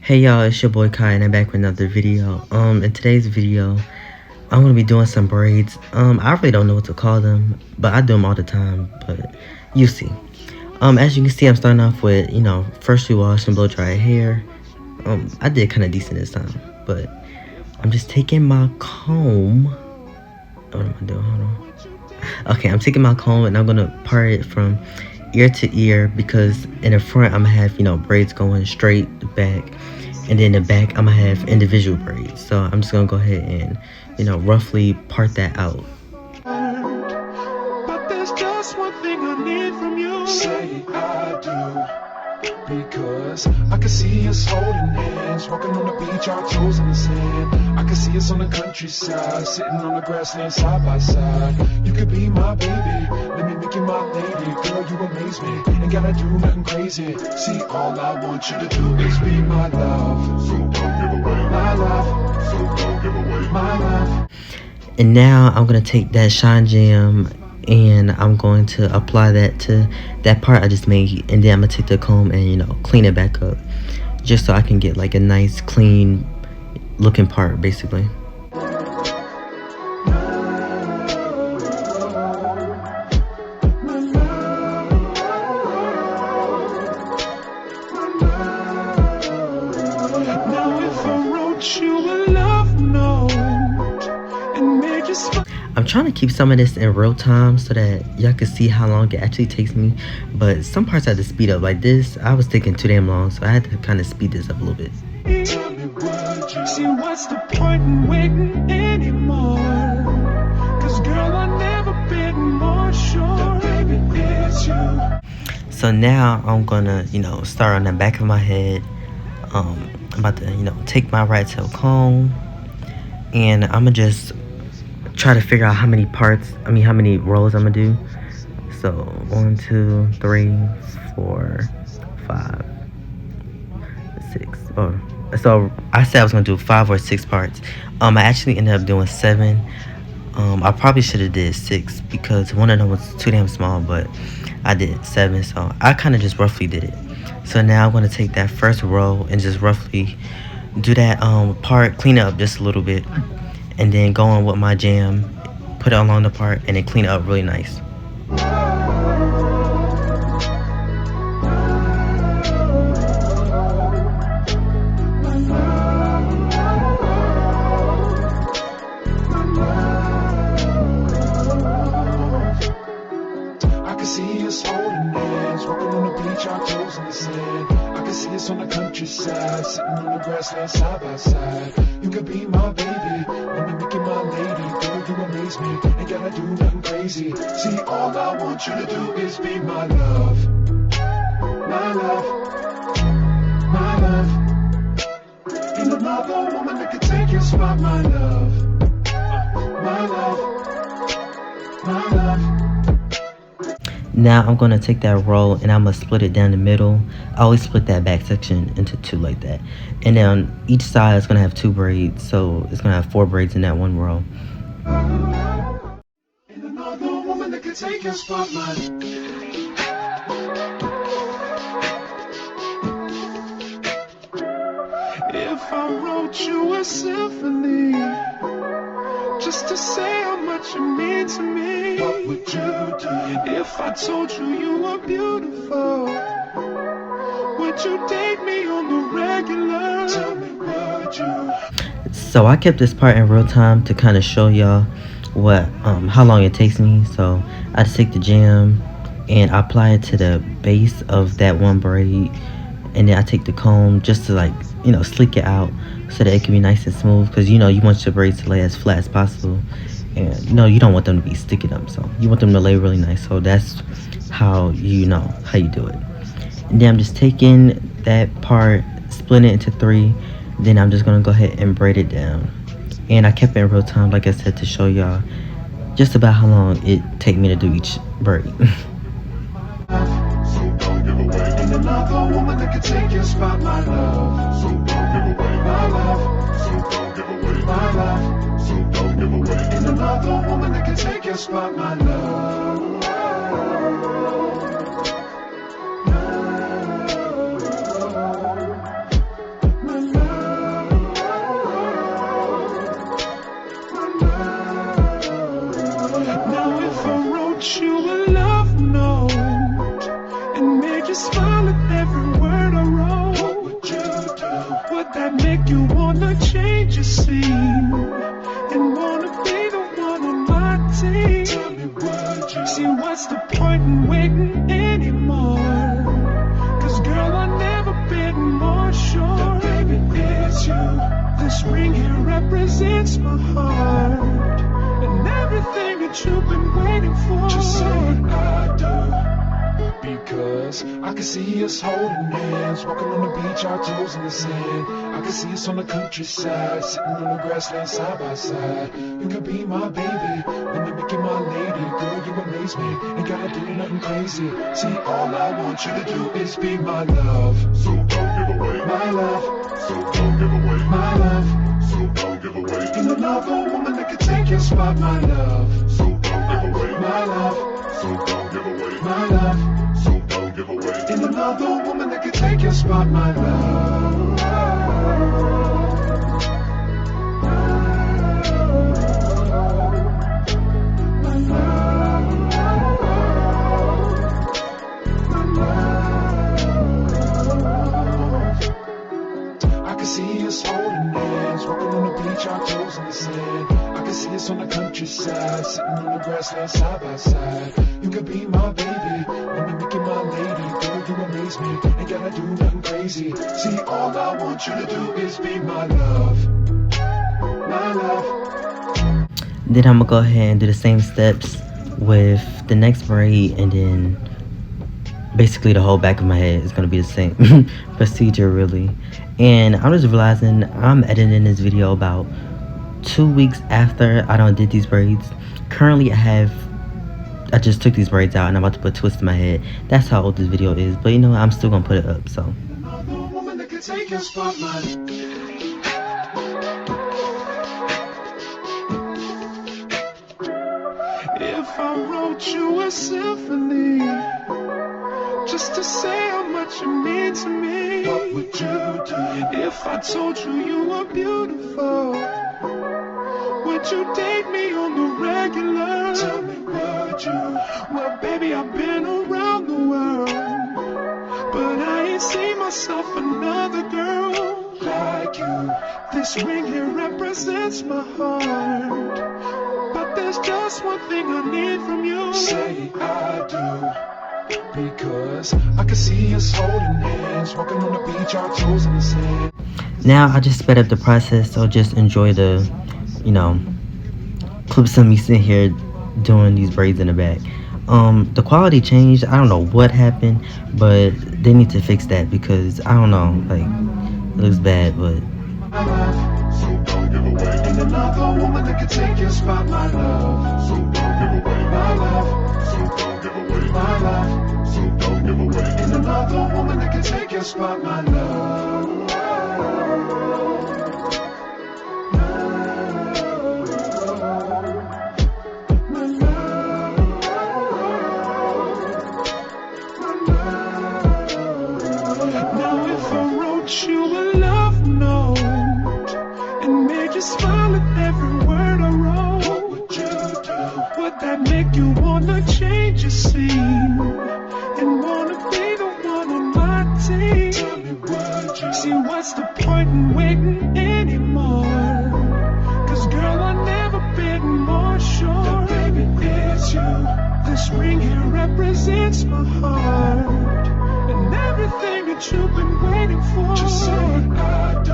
Hey y'all, it's your boy Kai and I'm back with another video. In today's video, I'm gonna be doing some braids. I really don't know what to call them, but I do them all the time, but you see. As you can see, I'm starting off with, freshly washed and blow dried hair. I did kind of decent this time, but I'm just taking my comb. What am I doing? Hold on. Okay, I'm taking my comb and I'm gonna part it from ear to ear because in the front I'm gonna have, braids going straight back. And then in the back, I'm gonna have individual braids. So I'm just gonna go ahead and, roughly part that out. But there's just one thing I need from you. Say I do, because I can see us holding hands, walking on the beach, our toes in the sand. I can see us on the countryside, sitting on the grassland side by side. You could be my baby, let me make you my lady. Girl, you amaze me, ain't gotta do nothing crazy. See, all I want you to do is be my love. So don't give away my love. So don't give away my love. And now I'm gonna take that shine jam and I'm going to apply that to that part I just made, and then I'm gonna take the comb and clean it back up just so I can get like a nice clean looking part basically. I'm trying to keep some of this in real time so that y'all can see how long it actually takes me, but some parts I had to speed up. Like this, I was taking too damn long, so I had to kind of speed this up a little bit. Tell me, would you see what's the point in waiting anymore? Cause girl, I've never been more sure that baby it's you. So now I'm gonna, start on the back of my head. I'm about to, take my right tail comb, and I'm gonna just try to figure out how many rows I'm gonna do. So 1, 2, 3, 4, 5, 6. So I said I was gonna do 5 or 6 parts. I actually ended up doing 7. I probably should have did 6 because one of them was too damn small, but I did 7. So I kind of just roughly did it. So now I'm gonna take that first row and just roughly do that part, clean it up just a little bit, and then go on with my jam, put it along the part, and then clean it up really nice. I can see us holding hands, walking on the beach, our toes in the sand. I can see us on the countryside, sitting on the grassland side by side. You could be my baby, let me make you my lady. Girl, you amaze me, ain't gotta do nothing crazy. See, all I want you to do is be my love. My love, my love. Ain't another woman that could take your spot, my love. My love, my love. Now I'm gonna take that roll and I'm gonna split it down the middle. I always split that back section into 2 like that. And then on each side it's gonna have 2 braids, so it's gonna have 4 braids in that one row. Ain't another woman that could take your spot, my If I wrote you a symphony just to say how much you mean to me, what would you do? If I told you you were beautiful, would you date me on the regular? Tell me, would you? So I kept this part in real time to kind of show y'all how long it takes me. So I just take the jam and I apply it to the base of that one braid, and then I take the comb just to sleek it out so that it can be nice and smooth, because you want your braids to lay as flat as possible, and you don't want them to be sticking up, so you want them to lay really nice. So that's how you do it. And then I'm just taking that part, splitting it into 3, then I'm just gonna go ahead and braid it down. And I kept it in real time, like I said, to show y'all just about how long it take me to do each braid. So don't give away. Ain't another woman that could take your spot, my love. So don't give away my love. So don't give away my love. So don't give away. Ain't another woman that could take your spot, my love. My Would that make you wanna change your scene and wanna be the one on my team? Tell me, would you? See, what's the point in waiting anymore? Cause girl, I've never been more sure that baby it's you. This ring here represents my heart and everything that you've been waiting for. Just say I do. Because I can see us holding hands, walking on the beach, our toes in the sand. I can see us on the countryside, sitting on the grassland side by side. You can be my baby, when you make you my lady. Girl, you amaze me, ain't gotta do nothing crazy. See, all I want you to do is be my love. So don't give away my love. So don't give away my love. So don't give away. Ain't another woman that can take your spot, my love. So don't give away my love. So don't give away my love. So don't give away. Ain't another woman that can take your spot, my love. I can see us holding hands, walking on the beach, our toes in the sand. I can see us on the countryside, sitting on the grassland side by side. You can be my baby, when you make you my lady. Girl, you amaze me, ain't gotta do nothing crazy. See, all I want you to do is be my love. My love. Then I'm gonna go ahead and do the same steps with the next braid, and then basically the whole back of my head is gonna be the same procedure really. And I'm just realizing I'm editing this video about 2 weeks after I done did these braids. Currently I just took these braids out and I'm about to put twists in my head. That's how old this video is, but you know what? I'm still gonna put it up. So if I wrote you a symphony just to say how much you mean to me, what would you do? If I told you you were beautiful, would you date me on the regular? Tell me, would you? Well, baby, I've been around the world, but I ain't seen myself another girl like you. This ring here represents my heart, but there's just one thing I need from you. Say I do. Because I can see us holding hands, walking on the beach, our toes in the sand. now I just sped up the process, so just enjoy the, you know, clips of me sitting here doing these braids in the back. The quality changed. I don't know what happened, but they need to fix that because I don't know, like it looks bad. But so don't give away. Ain't another woman that can take your spot, my love. So don't give away my love. So don't give away my love. So don't give away. Ain't another woman that can take your spot, my love. Now if I wrote you a love note and made you smile at every word I wrote, what would you do? Would that make you wanna change your scene and wanna be the one on my team? Tell me, would you? See, what's the point in waiting anymore? Cause girl, I've never been more sure that baby it's you. This ring here represents my heart and everything that you've been waiting for. Just say I do.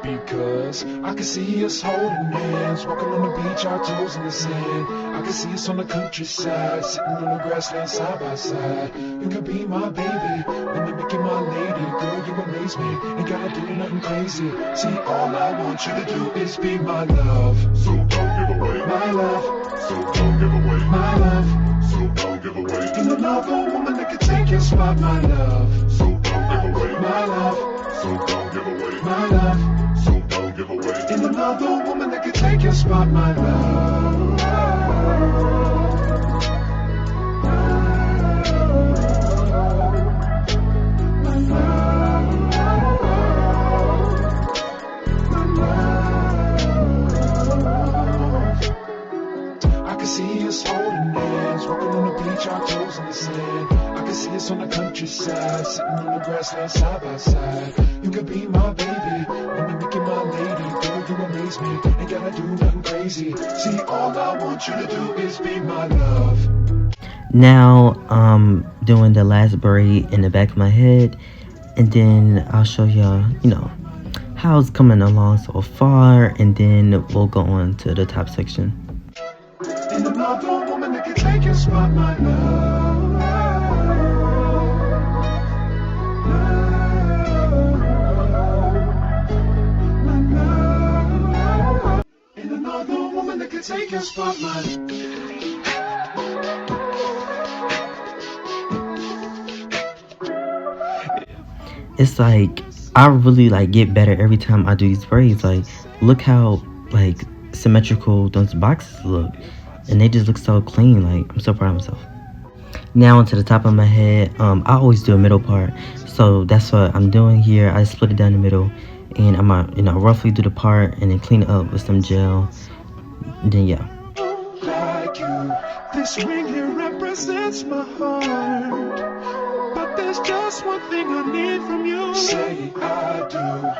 Because I can see us holding hands, walking on the beach, our toes in the sand. I can see us on the countryside, sitting on the grassland side by side. You can be my baby, when you make you my lady. Girl, you amaze me, ain't gotta do nothing crazy. See, all I want you to do is be my love. So don't give away my love. So don't give away my love. So don't give away. Ain't another woman that can take your spot, my love. So don't give away my love. So don't give away my love. So don't give away. Ain't another woman that can take your spot, my love. My love. My love. I can see us holding hands, walking on the beach, our toes in the sand. I can see us on the countryside, sitting on the grassland side by side. You could be my baby, crazy. See, all I want you to do is be my love. Now I'm doing the last braid in the back of my head, and then I'll show y'all, how it's coming along so far, and then we'll go on to the top section. And another woman that can take your spot, my love. And another woman that can take your spot, my love. It's like I really like get better every time I do these braids. Like, look how like symmetrical those boxes look, and they just look so clean. Like, I'm so proud of myself. Now onto the top of my head. I always do a middle part, so that's what I'm doing here. I split it down the middle, and I'm gonna roughly do the part and then clean it up with some gel. And then yeah. Like you, this ring here represents my heart. But there's just one thing I need from you. Say I do,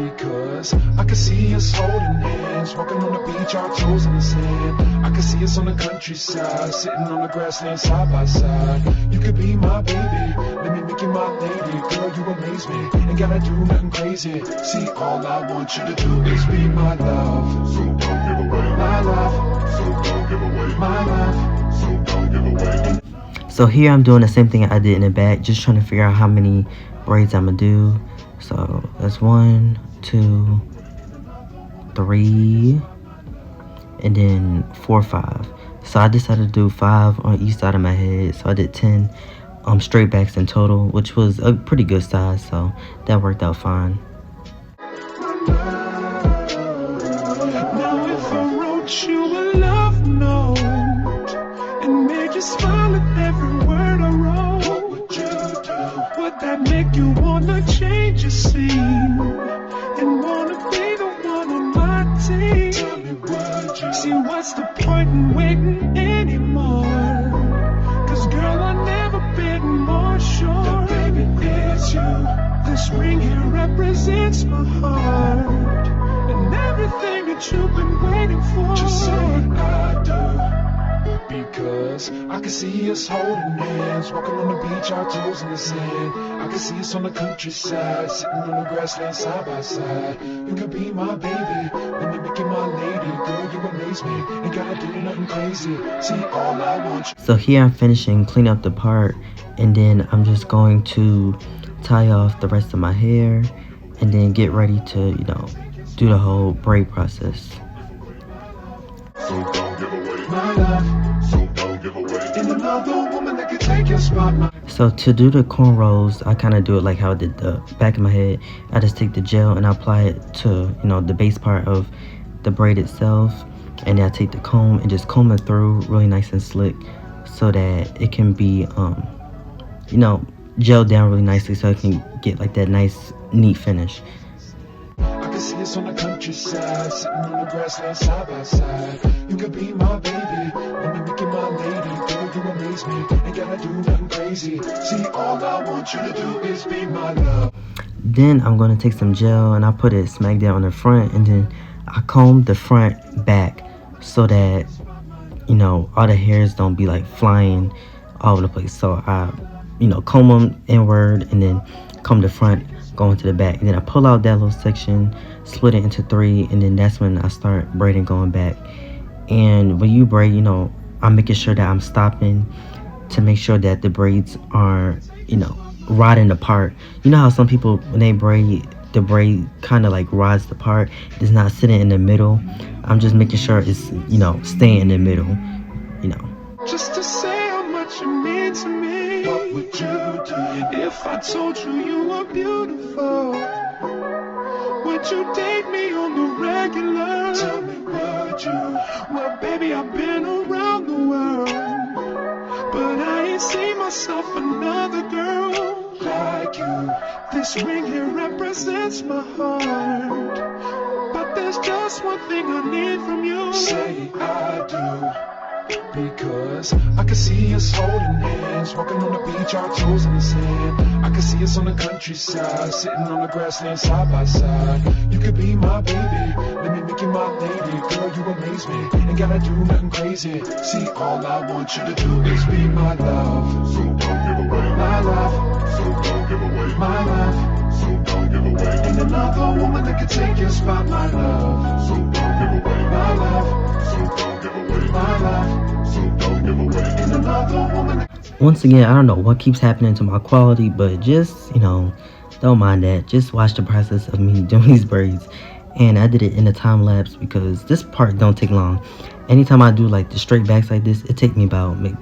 because I can see us holding hands, walking on the beach, our toes in the sand. I can see us on the countryside, sitting on the grassland side by side. You could be my baby, let me make you my lady. Girl, you amaze me, ain't gotta do nothing crazy. See, all I want you to do is be my love. So don't give away my love. So don't give away my love. So don't give away. So here I'm doing the same thing I did in the back, just trying to figure out how many braids I'm gonna do. So that's 1, 2, 3, and then 4, 5. So I decided to do 5 on each side of my head. So I did 10 straight backs in total, which was a pretty good size. So that worked out fine. Now if I wrote you a love note and made you smile at every word I wrote, what would you do? Would that make you wanna change your scene and wanna be the one on my team? Tell me, would you? See, what's the point in waiting anymore? Cause girl, I've never been more sure that baby it's you. This ring here represents my heart and everything that you've been waiting for. Just say I do, because I can see us holding hands, walking on the beach, our toes in the sand. I can see us on the countryside, sitting on the grassland side by side. You could be my baby, let me make you my lady. Girl, you amaze me, ain't gotta do nothing crazy. See, all I want you. So here I'm finishing clean up the part, and then I'm just going to tie off the rest of my hair, and then get ready to, do the whole braid process. So don't give away my love. So don't give away. And another woman that can take your spot. So to do the cornrows, I kind of do it like how I did the back of my head. I just take the gel and I apply it to, the base part of the braid itself. And then I take the comb and just comb it through really nice and slick, so that it can be, gelled down really nicely, so it can get like that nice, neat finish. I can see us on the countryside, sitting on the grassland side by side. You could be my baby, let me make you my lady. Girl, you amaze me, ain't gotta do nothing crazy. See, all I want you to do is be my love. Then I'm going to take some gel and I put it smack down on the front, and then I comb the front back so that, all the hairs don't be like flying all over the place. So I, comb them inward and then comb the front going to the back, and then I pull out that little section, split it into 3, and then that's when I start braiding going back. And when you braid, I'm making sure that I'm stopping to make sure that the braids are, rotting apart. You know how some people, when they braid, the braid kind of like rods apart, it's not sitting in the middle. I'm just making sure it's, staying in the middle, Just to say how much you mean to me. What would you do if I told you you were beautiful? Would you date me on the regular? Tell me, would you? Well, baby, I've been around the world, but I ain't seen myself another girl like you. This ring here represents my heart, but there's just one thing I need from you. Say I do, Because I can see us holding hands, walking on the beach, our toes in the sand. I can see us on the countryside, sitting on the grassland side by side. You could be my baby, let me make you my lady. Girl, you amaze me, ain't gotta do nothing crazy. See, all I want you to do is be my love. So don't give away my love. So don't give away my love. So don't give away. Ain't another woman that can take your spot, my love. So don't give away my love. So don't give away my love. So don't give away. Ain't another woman that... Once again, I don't know what keeps happening to my quality, but just, you know, don't mind that. Just watch the process of me doing these braids. And I did it in a time lapse because this part don't take long. Anytime I do like the straight backs like this, it takes me about maybe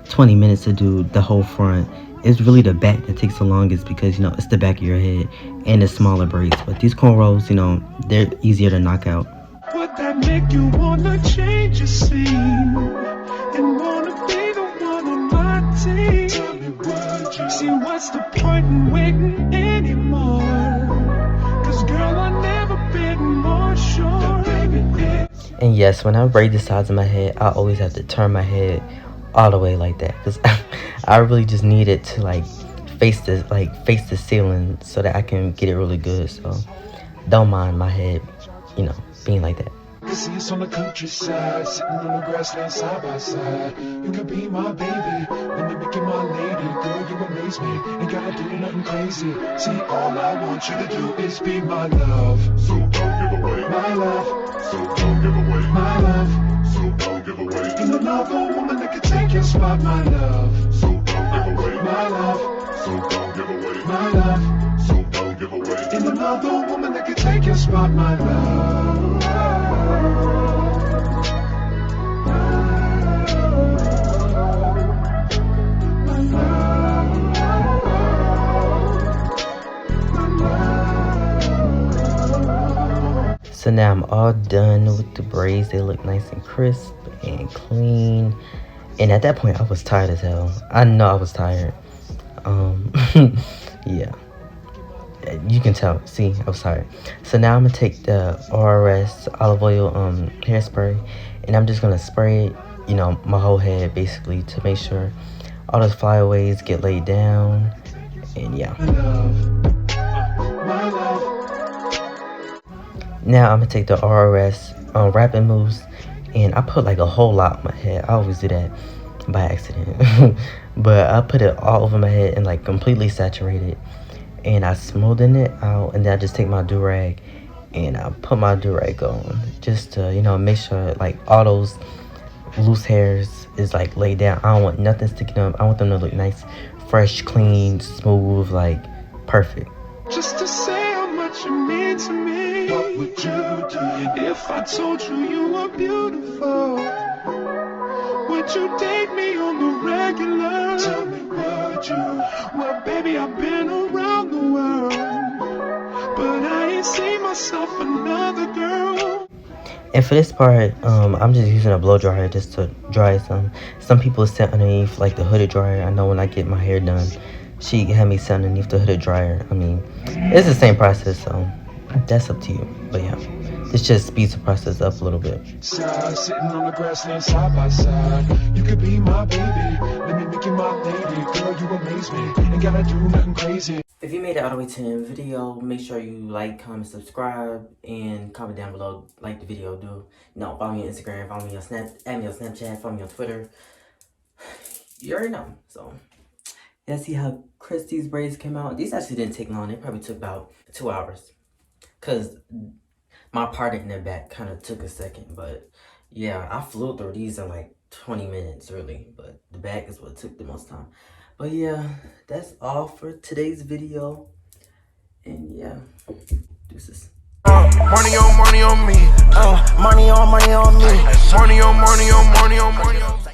20 minutes to do the whole front. It's really the back that takes the longest because, you know, it's the back of your head and the smaller braids. But these cornrows, you know, they're easier to knock out. Would that make you wanna change your scene and wanna be the one on my team? Tell me, would you? See, what's the point in waiting anymore? Cause girl, I've never been more sure. And yes, when I braid the sides of my head, I always have to turn my head all the way like that because I really just need it to like face the ceiling so that I can get it really good. So don't mind my head, you know, being like that. I see us on the countryside, sitting on the grassland side by side. You could be my baby, let me make you my lady. Girl, you amaze me, ain't gotta do nothing crazy. See, all I want you to do is be my love. So don't give away my love. So don't give away my love. So don't give away. Ain't another woman that can take your spot, my love. So don't give away my love. So don't give away my love. So don't give away. Ain't another woman that can take your spot, my love. So now I'm all done with the braids. They look nice and crisp and clean. And at that point, I was tired as hell. I know I was tired. Yeah. You can tell. See, I was tired. So now I'm going to take the TAURUS olive oil hairspray. And I'm just going to spray it, you know, my whole head basically to make sure all those flyaways get laid down. And yeah. Now I'm gonna take the TAURUS wrapping mousse, and I put like a whole lot on my head. I always do that by accident. But I put it all over my head and like completely saturated, and I smoothen it out, and then I just take my do-rag and I put my do-rag on just to, you know, make sure like all those loose hairs is like laid down. I don't want nothing sticking up. I want them to look nice, fresh, clean, smooth, like perfect. Just to say how much you mean to me. What would you do if I told you you were beautiful? Would you date me on the regular? Tell me, would you? Well, baby, I've been around the world, but I ain't seen myself another girl. And for this part, I'm just using a blow dryer just to dry some. Some people sit underneath like the hooded dryer. I know when I get my hair done, she had me sit underneath the hooded dryer. I mean, it's the same process, so that's up to you. But yeah, this just speeds the process up a little bit. Sitting on the grassland side by side. You could be my baby, let me make you my lady. Girl, you amaze me, ain't gotta do nothing crazy. If you made it all the way to the end of the video, make sure you like, comment, subscribe, and comment down below. Like the video, do. You know, follow me on Instagram, follow me on add me on Snapchat, follow me on Twitter. You already know. So, let's see how crisp these braids came out. These actually didn't take long. They probably took about 2 hours. Because my part in the back kind of took a second. But, yeah, I flew through these in like 20 minutes, really. But the back is what took the most time. But yeah, that's all for today's video. And yeah, deuces. Money on me. Money on me. Money on money on.